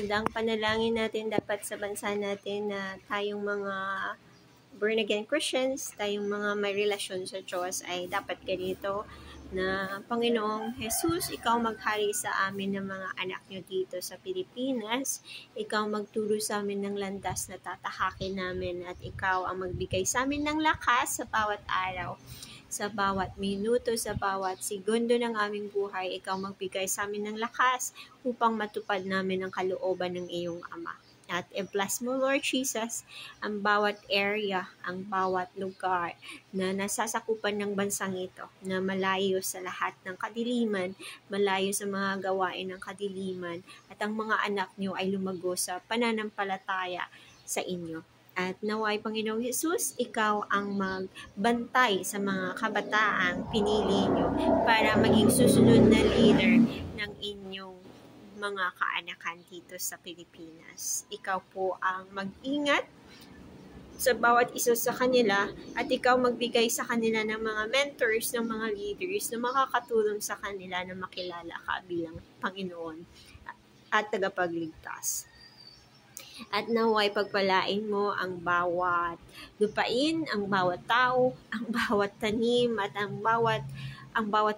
magandang panalangin natin dapat sa bansa natin na tayong mga born again Christians, tayong mga may relasyon sa Diyos ay dapat ganito na Panginoong Jesus, ikaw maghari sa amin ng mga anak nyo dito sa Pilipinas, ikaw magturo sa amin ng landas na tatahakin namin at ikaw ang magbigay sa amin ng lakas sa bawat araw, sa bawat minuto, sa bawat segundo ng aming buhay, ikaw magbigay sa amin ng lakas upang matupad namin ang kalooban ng iyong Ama. At i-bless mo, Lord Jesus, ang bawat area, ang bawat lugar na nasasakupan ng bansang ito, na malayo sa lahat ng kadiliman, malayo sa mga gawain ng kadiliman, at ang mga anak niyo ay lumago sa pananampalataya sa inyo. At naway, Panginoong Jesus, ikaw ang magbantay sa mga kabataang pinili niyo para maging susunod na leader ng inyong mga kaanakan dito sa Pilipinas. Ikaw po ang mag-ingat sa bawat isa sa kanila at ikaw magbigay sa kanila ng mga mentors, ng mga leaders na makakatulong sa kanila na makilala ka bilang Panginoon at tagapagligtas. At naway pagpalain mo ang bawat lupain, ang bawat tao, ang bawat tanim at ang bawat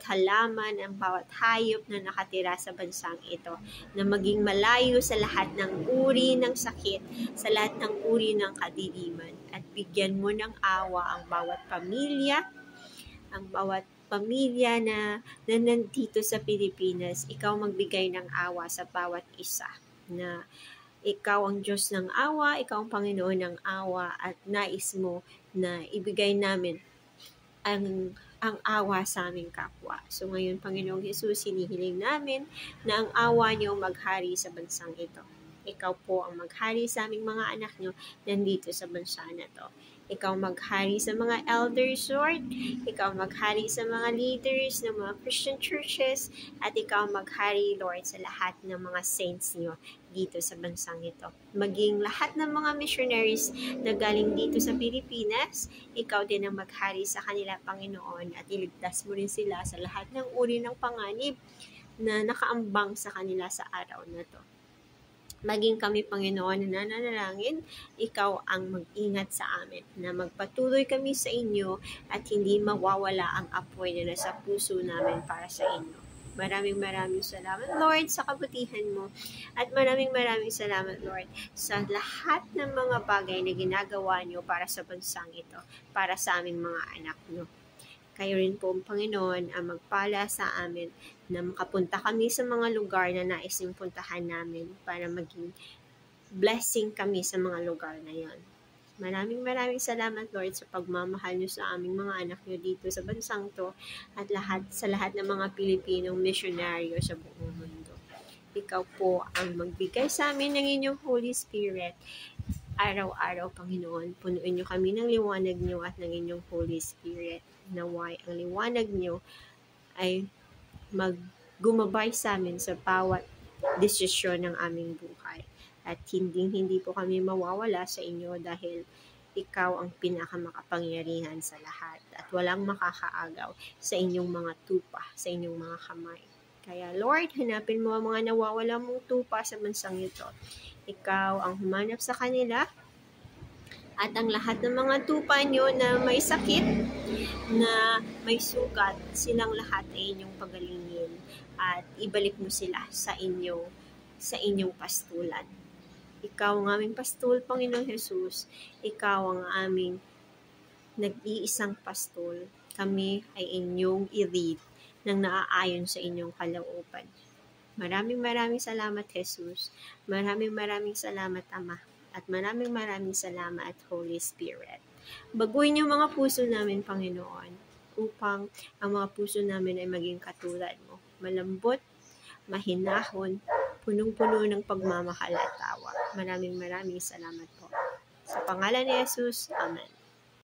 halaman, ang bawat hayop na nakatira sa bansang ito, na maging malayo sa lahat ng uri ng sakit, sa lahat ng uri ng kadiliman, at bigyan mo ng awa ang bawat pamilya na nandito sa Pilipinas. Ikaw magbigay ng awa sa bawat isa, na ikaw ang Diyos ng awa, ikaw ang Panginoon ng awa, at nais mo na ibigay namin ang awa sa aming kapwa. So ngayon, Panginoong Jesus, hinihiling namin na ang awa niyo maghari sa bansang ito. Ikaw po ang maghari sa aming mga anak niyo nandito sa bansa na to. Ikaw maghari sa mga elders, Lord. Ikaw maghari sa mga leaders ng mga Christian churches. At ikaw maghari, Lord, sa lahat ng mga saints niyo dito sa bansang ito. Maging lahat ng mga missionaries na galing dito sa Pilipinas, ikaw din ang maghari sa kanila, Panginoon, at iligtas mo rin sila sa lahat ng uri ng panganib na nakaambang sa kanila sa araw na to. Maging kami, Panginoon, na nananalangin, ikaw ang mag-ingat sa amin, na magpatuloy kami sa inyo at hindi mawawala ang apoy na nasa puso namin para sa inyo. Maraming salamat, Lord, sa kabutihan mo. At maraming salamat, Lord, sa lahat ng mga bagay na ginagawa niyo para sa bansang ito, para sa aming mga anak niyo. Kayo rin po, Panginoon, ang magpala sa amin na makapunta kami sa mga lugar na nais yung puntahan namin para maging blessing kami sa mga lugar na yon. Maraming salamat, Lord, sa pagmamahal niyo sa aming mga anak niyo dito sa bansang to at sa lahat ng mga Pilipinong misyonaryo sa buong mundo. Ikaw po ang magbigay sa amin ng inyong Holy Spirit. Araw-araw, Panginoon, punuin niyo kami ng liwanag niyo at ng inyong Holy Spirit. Naway ang liwanag niyo ay maggumabay sa amin sa bawat desisyon ng aming buhay. At hindi po kami mawawala sa inyo dahil ikaw ang pinakamakapangyarihan sa lahat at walang makakaagaw sa inyong mga tupa, sa inyong mga kamay. Kaya Lord, hanapin mo ang mga nawawala mong tupa sa bansang ito. Ikaw ang humanap sa kanila at ang lahat ng mga tupa nyo na may sakit, na may sugat, silang lahat ay inyong pagalingin at ibalik mo sila sa inyong pastulan. Ikaw ang aming pastul, Panginoon Jesus. Ikaw ang aming nag-iisang pastul. Kami ay inyong i-lead nang naaayon sa inyong kalooban. Maraming salamat, Jesus. Maraming salamat, Ama. At maraming salamat, Holy Spirit. Baguhin yung mga puso namin, Panginoon, upang ang mga puso namin ay maging katulad mo. Malambot, mahinahon, punong-puno ng pagmamahal at tawa. Maraming salamat po. Sa pangalan ni Jesus, Amen.